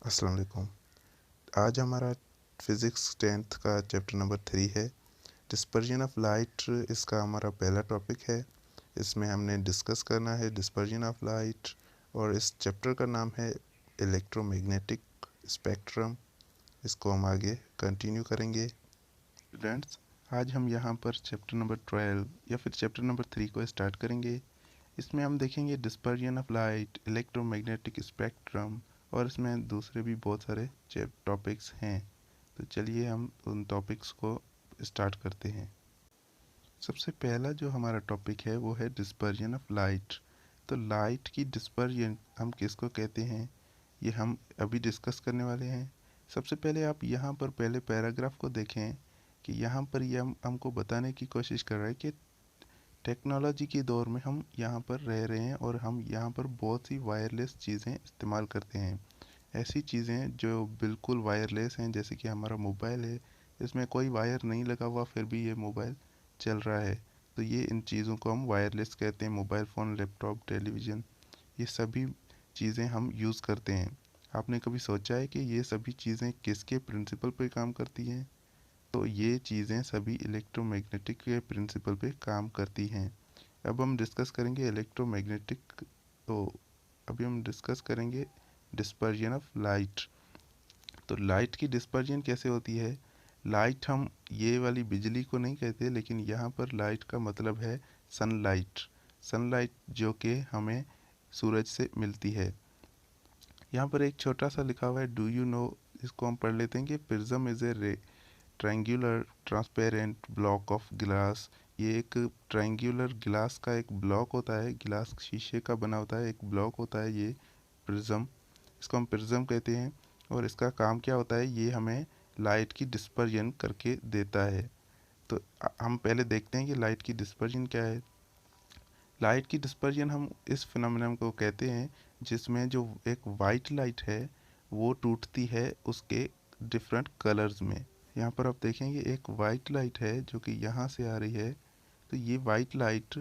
अस्सलाम वालेकुम। आज हमारा फिज़िक्स 10th का चैप्टर नंबर 3 है। डिस्पर्जन ऑफ लाइट इसका हमारा पहला टॉपिक है। इसमें हमने डिस्कस करना है डिस्पर्जन ऑफ लाइट और इस चैप्टर का नाम है इलेक्ट्रोमैग्नेटिक स्पेक्ट्रम। इसको हम आगे कंटिन्यू करेंगे। स्टूडेंट्स, आज हम यहाँ पर चैप्टर नंबर 12 या फिर चैप्टर नंबर 3 को स्टार्ट करेंगे। इसमें हम देखेंगे dispersion of light, electromagnetic spectrum और इसमें दूसरे भी बहुत सारे टॉपिक्स हैं। तो चलिए हम उन टॉपिक्स को स्टार्ट करते हैं। सबसे पहला जो हमारा टॉपिक है वो है डिस्पर्जन ऑफ लाइट। तो लाइट की डिस्पर्जन हम किसको कहते हैं, ये हम अभी डिस्कस करने वाले हैं। सबसे पहले आप यहाँ पर पहले पैराग्राफ को देखें कि यहाँ पर ये हमको बताने की कोशिश कर रहा है कि टेक्नोलॉजी के दौर में हम यहाँ पर रह रहे हैं और हम यहाँ पर बहुत सी वायरलेस चीज़ें इस्तेमाल करते हैं। ऐसी चीज़ें जो बिल्कुल वायरलेस हैं, जैसे कि हमारा मोबाइल है, इसमें कोई वायर नहीं लगा हुआ फिर भी ये मोबाइल चल रहा है। तो ये इन चीज़ों को हम वायरलेस कहते हैं। मोबाइल फ़ोन, लैपटॉप, टेलीविज़न, ये सभी चीज़ें हम यूज़ करते हैं। आपने कभी सोचा है कि ये सभी चीज़ें किसके प्रिंसिपल पे काम करती हैं? तो ये चीज़ें सभी इलेक्ट्रोमैग्नेटिक के प्रिंसिपल पे काम करती हैं। अब हम डिस्कस करेंगे इलेक्ट्रोमैग्नेटिक। तो अभी हम डिस्कस करेंगे डिस्पर्जन ऑफ लाइट। तो लाइट की डिस्पर्जन कैसे होती है? लाइट हम ये वाली बिजली को नहीं कहते, लेकिन यहाँ पर लाइट का मतलब है सनलाइट। सनलाइट जो कि हमें सूरज से मिलती है। यहाँ पर एक छोटा सा लिखा हुआ है, डू यू नो। इसको हम पढ़ लेते हैं कि prism is a triangular transparent block of glass. ये एक ट्रायंगुलर ग्लास का एक ब्लॉक होता है, ग्लास शीशे का बना होता है, एक ब्लॉक होता है ये प्रिज्म। इसको हम प्रिज्म कहते हैं। और इसका काम क्या होता है, ये हमें लाइट की डिस्पर्जन करके देता है। तो हम पहले देखते हैं कि लाइट की डिस्पर्जन क्या है। लाइट की डिस्पर्जन हम इस फिनोमेनन को कहते हैं जिसमें जो एक वाइट लाइट है वो टूटती है उसके डिफरेंट कलर्स में। यहाँ पर आप देखेंगे एक वाइट लाइट है जो कि यहाँ से आ रही है। तो ये वाइट लाइट,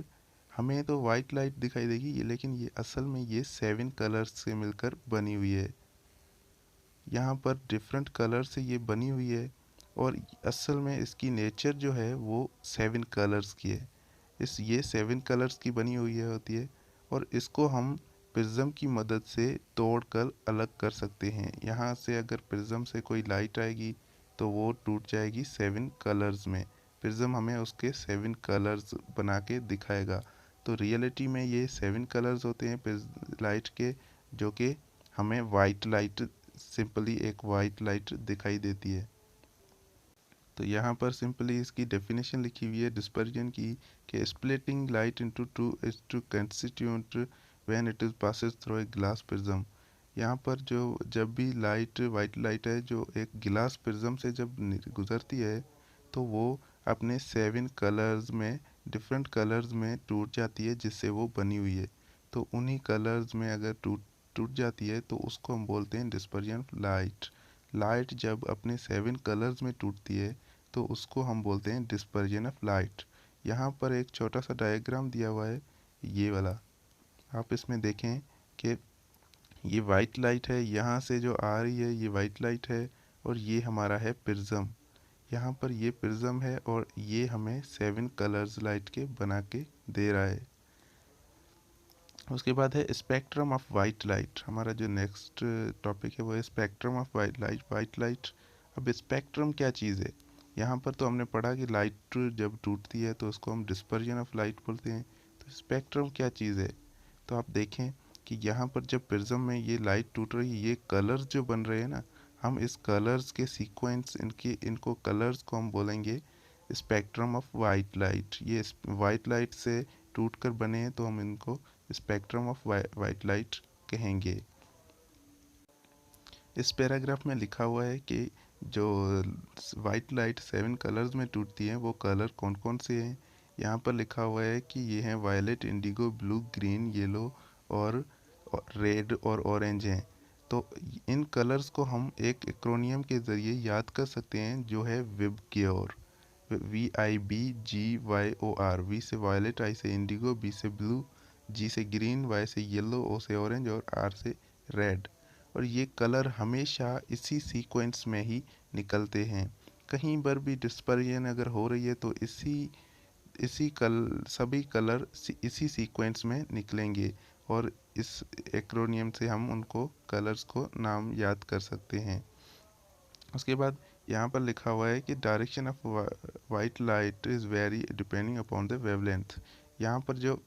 हमें तो वाइट लाइट दिखाई देगी ये, लेकिन ये असल में ये 7 कलर्स से मिलकर बनी हुई है। यहाँ पर डिफरेंट कलर से ये बनी हुई है और असल में इसकी नेचर जो है वो 7 कलर्स की है। ये 7 कलर्स की बनी हुई है होती है और इसको हम प्रिज्म की मदद से तोड़कर अलग कर सकते हैं। यहाँ से अगर प्रिज्म से कोई लाइट आएगी तो वो टूट जाएगी 7 कलर्स में। प्रिज्म हमें उसके 7 कलर्स बना के दिखाएगा। तो रियलिटी में ये 7 कलर्स होते हैं लाइट के, जो कि हमें वाइट लाइट, सिंपली एक वाइट लाइट दिखाई देती है। तो यहाँ पर सिंपली इसकी डेफिनेशन लिखी हुई है डिस्पर्जन की, कि splitting light into two is to constitute when it is passes through a glass prism. यहाँ पर जो जब भी लाइट, वाइट लाइट है, जो एक गिलास प्रिज्म से जब गुजरती है तो वो अपने 7 कलर्स में, डिफरेंट कलर्स में टूट जाती है जिससे वो बनी हुई है। तो उन्हीं कलर्स में अगर टूट टूट जाती है तो उसको हम बोलते हैं डिस्पर्जन ऑफ लाइट। लाइट जब अपने 7 कलर्स में टूटती है तो उसको हम बोलते हैं डिस्पर्जन ऑफ लाइट। यहाँ पर एक छोटा सा डायग्राम दिया हुआ है, ये वाला। आप इसमें देखें कि ये वाइट लाइट है, यहाँ से जो आ रही है ये वाइट लाइट है और ये हमारा है प्रिज्म। यहाँ पर ये प्रिज्म है और ये हमें 7 कलर्स लाइट के बना के दे रहा है। उसके बाद है स्पेक्ट्रम ऑफ वाइट लाइट। हमारा जो नेक्स्ट टॉपिक है वो है spectrum of white light. White light, अब स्पेक्ट्रम क्या चीज़ है? यहाँ पर तो हमने पढ़ा कि लाइट जब टूटती है तो उसको हम डिस्पर्जन ऑफ लाइट बोलते हैं। तो स्पेक्ट्रम क्या चीज़ है? तो आप देखें कि यहाँ पर जब प्रिज्म में ये लाइट टूट रही है, ये कलर्स जो बन रहे हैं ना, हम इस कलर्स के सीक्वेंस, इनको कलर्स को हम बोलेंगे स्पेक्ट्रम ऑफ वाइट लाइट। ये वाइट लाइट से टूट कर बने हैं तो हम इनको स्पेक्ट्रम ऑफ वाइट लाइट कहेंगे। इस पैराग्राफ में लिखा हुआ है कि जो वाइट लाइट 7 कलर्स में टूटती है वो कलर कौन कौन से हैं। यहाँ पर लिखा हुआ है कि ये हैं violet, indigo, blue, green, yellow और रेड और ऑरेंज हैं। तो इन कलर्स को हम एक एक्रोनियम के ज़रिए याद कर सकते हैं जो है विबग्योर। VIBGYOR। वी से वायलेट, आई से इंडिगो, बी से ब्लू, जी से ग्रीन, वाई से येलो, ओ से ऑरेंज और आर से रेड। और ये कलर हमेशा इसी सीक्वेंस में ही निकलते हैं। कहीं पर भी डिस्पर्जन अगर हो रही है तो सभी कलर इसी सीक्वेंस में निकलेंगे, और इस एक्रोनियम से हम उनको कलर्स को नाम याद कर सकते हैं। उसके बाद यहाँ पर लिखा हुआ है कि direction of white light is very depending upon the wavelength. यहाँ पर जो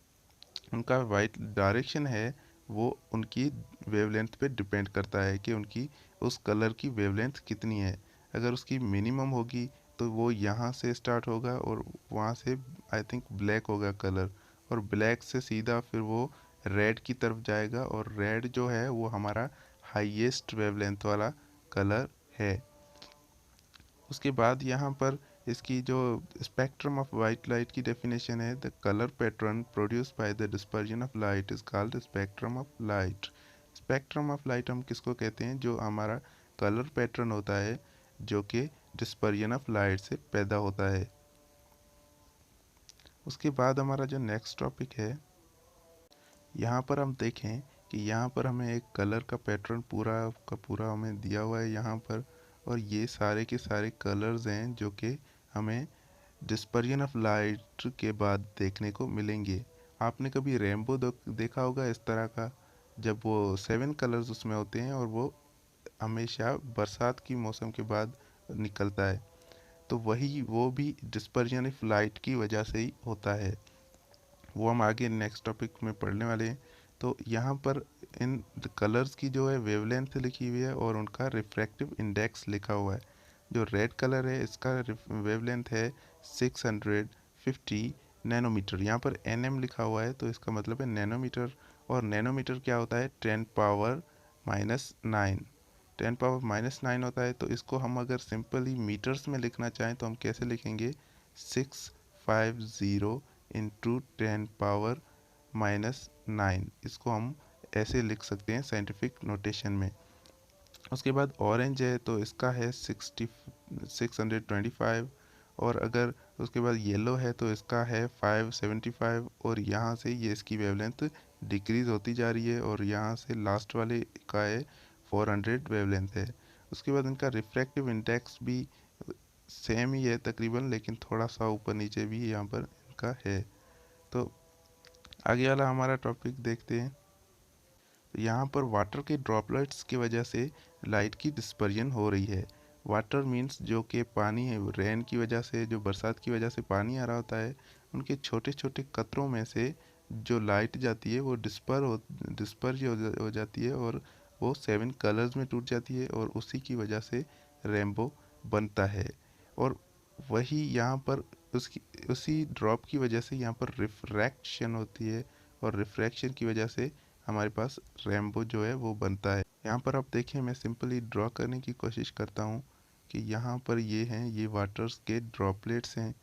उनका वाइट डायरेक्शन है वो उनकी वेवलेंथ पे डिपेंड करता है कि उनकी उस कलर की वेवलेंथ कितनी है। अगर उसकी मिनिमम होगी तो वो यहाँ से स्टार्ट होगा और वहाँ से आई थिंक ब्लैक होगा कलर, और ब्लैक से सीधा फिर वो रेड की तरफ जाएगा, और रेड जो है वो हमारा हाईएस्ट वेवलेंथ वाला कलर है। उसके बाद यहाँ पर इसकी जो स्पेक्ट्रम ऑफ वाइट लाइट की डेफिनेशन है, the colour pattern produce by the dispersion of light is called spectrum of light. Spectrum of light हम किसको कहते हैं? जो हमारा कलर पैटर्न होता है जो कि डिस्पर्जन ऑफ लाइट से पैदा होता है। उसके बाद हमारा जो नेक्स्ट टॉपिक है, यहाँ पर हम देखें कि यहाँ पर हमें एक कलर का पैटर्न पूरा का पूरा हमें दिया हुआ है यहाँ पर, और ये सारे के सारे कलर्स हैं जो कि हमें डिस्पर्जन ऑफ लाइट के बाद देखने को मिलेंगे। आपने कभी रेनबो देखा होगा इस तरह का, जब वो 7 कलर्स उसमें होते हैं और वो हमेशा बरसात की मौसम के बाद निकलता है, तो वो भी डिस्पर्जन ऑफ लाइट की वजह से ही होता है। वो हम आगे नेक्स्ट टॉपिक में पढ़ने वाले हैं। तो यहाँ पर इन कलर्स की जो है वेवलेंथ लिखी हुई है और उनका रिफ्रैक्टिव इंडेक्स लिखा हुआ है। जो रेड कलर है इसका वेवलेंथ है 650 नैनोमीटर। यहाँ पर एनएम लिखा हुआ है तो इसका मतलब है नैनोमीटर, और नैनोमीटर क्या होता है? 10⁻⁹ 10⁻⁹ होता है। तो इसको हम अगर सिंपली मीटर्स में लिखना चाहें तो हम कैसे लिखेंगे? 650 इंटू 10⁻⁹ इसको हम ऐसे लिख सकते हैं साइंटिफिक नोटेशन में। उसके बाद ऑरेंज है तो इसका है 625, और अगर उसके बाद येलो है तो इसका है 575, और यहाँ से ये इसकी वेवलेंथ डिक्रीज़ होती जा रही है, और यहाँ से लास्ट वाले का है 400 वेवलेंथ है। उसके बाद इनका रिफ्रैक्टिव इंडेक्स भी सेम ही है तकरीबन, लेकिन थोड़ा सा ऊपर नीचे भी यहाँ पर इनका है। तो आगे वाला हमारा टॉपिक देखते हैं। तो यहाँ पर वाटर के ड्रॉपलेट्स की वजह से लाइट की डिस्पर्जन हो रही है। वाटर मीन्स जो कि पानी है, रेन की वजह से, जो बरसात की वजह से पानी आ रहा होता है, उनके छोटे छोटे कतरों में से जो लाइट जाती है वो डिस्पर्ज हो जाती है, और वो 7 कलर्स में टूट जाती है, और उसी की वजह से रेनबो बनता है। और वही यहाँ पर उसकी उसी ड्रॉप की वजह से यहाँ पर रिफ्रैक्शन होती है, और रिफ्रैक्शन की वजह से हमारे पास रेनबो जो है वो बनता है। यहाँ पर आप देखें, मैं सिंपली ड्रॉ करने की कोशिश करता हूँ कि यहाँ पर ये हैं, ये वाटर्स के ड्रॉपलेट्स हैं।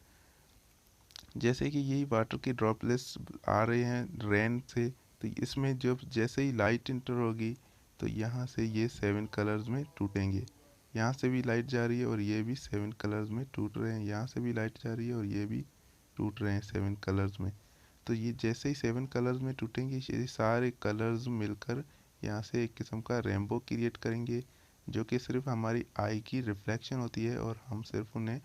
जैसे कि यही वाटर के ड्रॉपलेट्स आ रहे हैं रेन से, तो इसमें जब जैसे ही लाइट इंटर होगी तो यहाँ से ये 7 कलर्स में टूटेंगे। यहाँ से भी लाइट जा रही है और ये भी 7 कलर्स में टूट रहे हैं, यहाँ से भी लाइट जा रही है और ये भी टूट रहे हैं 7 कलर्स में। तो ये जैसे ही 7 कलर्स में टूटेंगे, ये सारे कलर्स मिलकर यहाँ से एक किस्म का रेनबो क्रिएट करेंगे, जो कि सिर्फ हमारी आई की रिफ्लेक्शन होती है, और हम सिर्फ उन्हें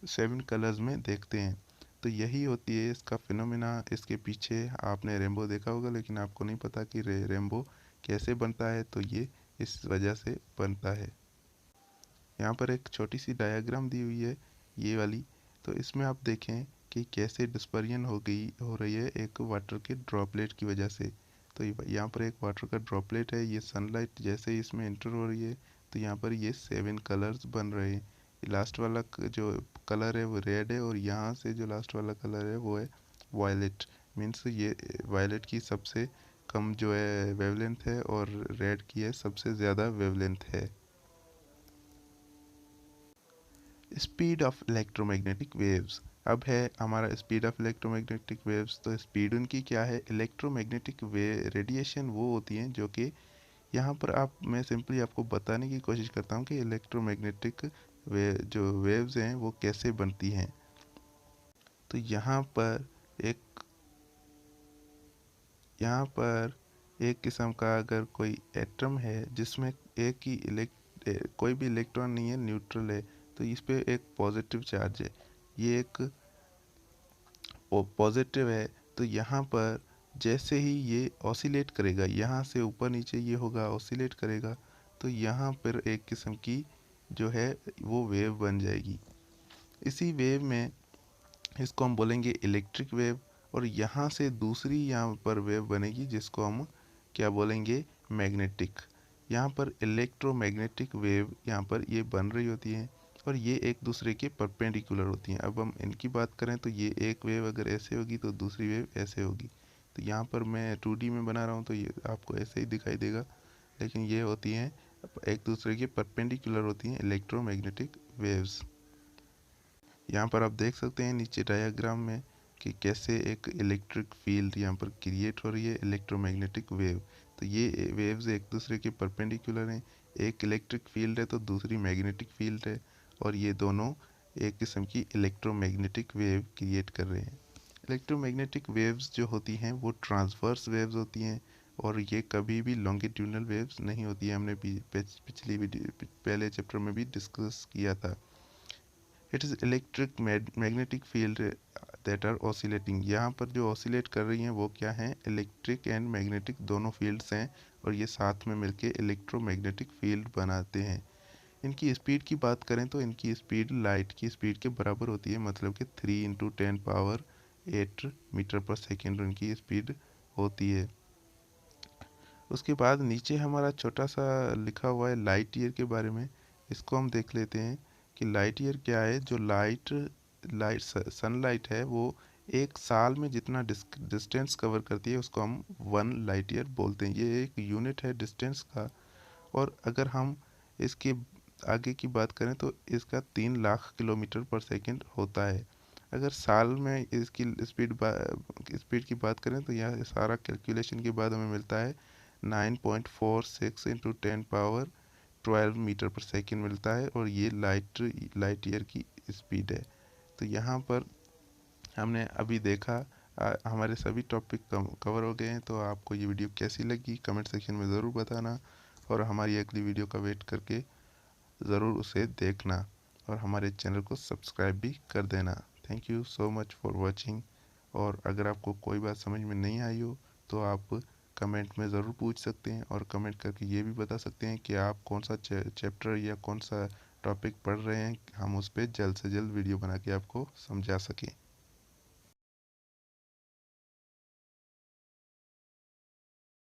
7 कलर्स में देखते हैं। तो यही होती है इसका फिनोमिना। इसके पीछे आपने रेनबो देखा होगा, लेकिन आपको नहीं पता कि रेनबो कैसे बनता है, तो ये इस वजह से बनता है। यहाँ पर एक छोटी सी डायग्राम दी हुई है, ये वाली। तो इसमें आप देखें कि कैसे डिस्पर्जन हो रही है एक वाटर के ड्रॉपलेट की वजह से। तो यहाँ पर एक वाटर का ड्रॉपलेट है, ये सनलाइट जैसे ही इसमें इंटर हो रही है तो यहाँ पर ये 7 कलर्स बन रहे हैं। लास्ट वाला जो कलर है वो रेड है, और यहाँ से जो लास्ट वाला कलर है वो है वायलेट। मीन्स ये वायलेट की सबसे कम जो है वेवलेंथ है, और रेड की है सबसे ज़्यादा वेवलेंथ है। Speed of electromagnetic waves. अब है हमारा स्पीड ऑफ इलेक्ट्रोमैग्नेटिक वेव्स। तो स्पीड उनकी क्या है? इलेक्ट्रोमैग्नेटिक वे रेडिएशन वो होती हैं जो कि यहाँ पर मैं सिंपली आपको बताने की कोशिश करता हूँ कि इलेक्ट्रोमैग्नेटिक जो वेव्स हैं वो कैसे बनती हैं। तो यहाँ पर एक किस्म का अगर कोई एटम है जिसमें एक ही कोई भी इलेक्ट्रॉन नहीं है, न्यूट्रल है, तो इस पे एक पॉजिटिव चार्ज है, ये एक पॉजिटिव है। तो यहाँ पर जैसे ही ये ऑसिलेट करेगा, यहाँ से ऊपर नीचे ये होगा, ऑसिलेट करेगा, तो यहाँ पर एक किस्म की जो है वो वेव बन जाएगी। इसी वेव में इसको हम बोलेंगे इलेक्ट्रिक वेव, और यहाँ से दूसरी यहाँ पर वेव बनेगी जिसको हम क्या बोलेंगे, मैग्नेटिक। यहाँ पर इलेक्ट्रोमैग्नेटिक वेव यहाँ पर ये बन रही होती हैं और ये एक दूसरे के परपेंडिकुलर होती हैं। अब हम इनकी बात करें तो ये एक वेव अगर ऐसे होगी तो दूसरी वेव ऐसे होगी। तो यहाँ पर मैं 2D में बना रहा हूँ तो ये आपको ऐसे ही दिखाई देगा, लेकिन ये होती हैं एक दूसरे के परपेंडिकुलर होती हैं इलेक्ट्रोमैग्नेटिक वेव्स। यहाँ पर आप देख सकते हैं नीचे डायग्राम में कि कैसे एक इलेक्ट्रिक फील्ड यहाँ पर क्रिएट हो रही है, इलेक्ट्रोमैग्नेटिक वेव। तो ये वेव्स एक दूसरे के परपेंडिकुलर हैं, एक इलेक्ट्रिक फील्ड है तो दूसरी मैग्नेटिक फील्ड है, और ये दोनों एक किस्म की इलेक्ट्रोमैग्नेटिक वेव क्रिएट कर रहे हैं। इलेक्ट्रोमैग्नेटिक वेव्स जो होती हैं वो ट्रांसवर्स वेव्स होती हैं, और ये कभी भी लॉन्गिट्यूडनल वेव्स नहीं होती है। हमने पहले चैप्टर में भी डिस्कस किया था। It is electric magnetic field that are oscillating. यहाँ पर जो ऑसिलेट कर रही हैं वो क्या हैं, इलेक्ट्रिक एंड मैग्नेटिक दोनों फील्ड्स हैं, और ये साथ में मिलके इलेक्ट्रोमैग्नेटिक फील्ड बनाते हैं। इनकी स्पीड की बात करें तो इनकी स्पीड लाइट की स्पीड के बराबर होती है, मतलब कि 3 × 10⁸ मीटर पर सेकेंड इनकी स्पीड होती है। उसके बाद नीचे हमारा छोटा सा लिखा हुआ है लाइट ईयर के बारे में। इसको हम देख लेते हैं कि लाइट ईयर क्या है। जो सनलाइट है वो एक साल में जितना डिस्टेंस कवर करती है उसको हम 1 लाइट ईयर बोलते हैं। ये एक यूनिट है डिस्टेंस का। और अगर हम इसके आगे की बात करें तो इसका 3 लाख किलोमीटर पर सेकंड होता है। अगर साल में इसकी स्पीड की बात करें तो यह सारा कैलकुलेशन के बाद हमें मिलता है 9.46 × 10⁻12 मीटर पर सेकंड मिलता है, और ये लाइट ईयर की स्पीड है। तो यहाँ पर हमने अभी देखा हमारे सभी टॉपिक कवर हो गए हैं। तो आपको ये वीडियो कैसी लगी कमेंट सेक्शन में ज़रूर बताना, और हमारी अगली वीडियो का वेट करके ज़रूर उसे देखना, और हमारे चैनल को सब्सक्राइब भी कर देना। Thank you so much for watching. और अगर आपको कोई बात समझ में नहीं आई हो तो आप कमेंट में ज़रूर पूछ सकते हैं, और कमेंट करके ये भी बता सकते हैं कि आप कौन सा चैप्टर या कौन सा टॉपिक पढ़ रहे हैं। हम उस पर जल्द से जल्द वीडियो बना के आपको समझा सकें।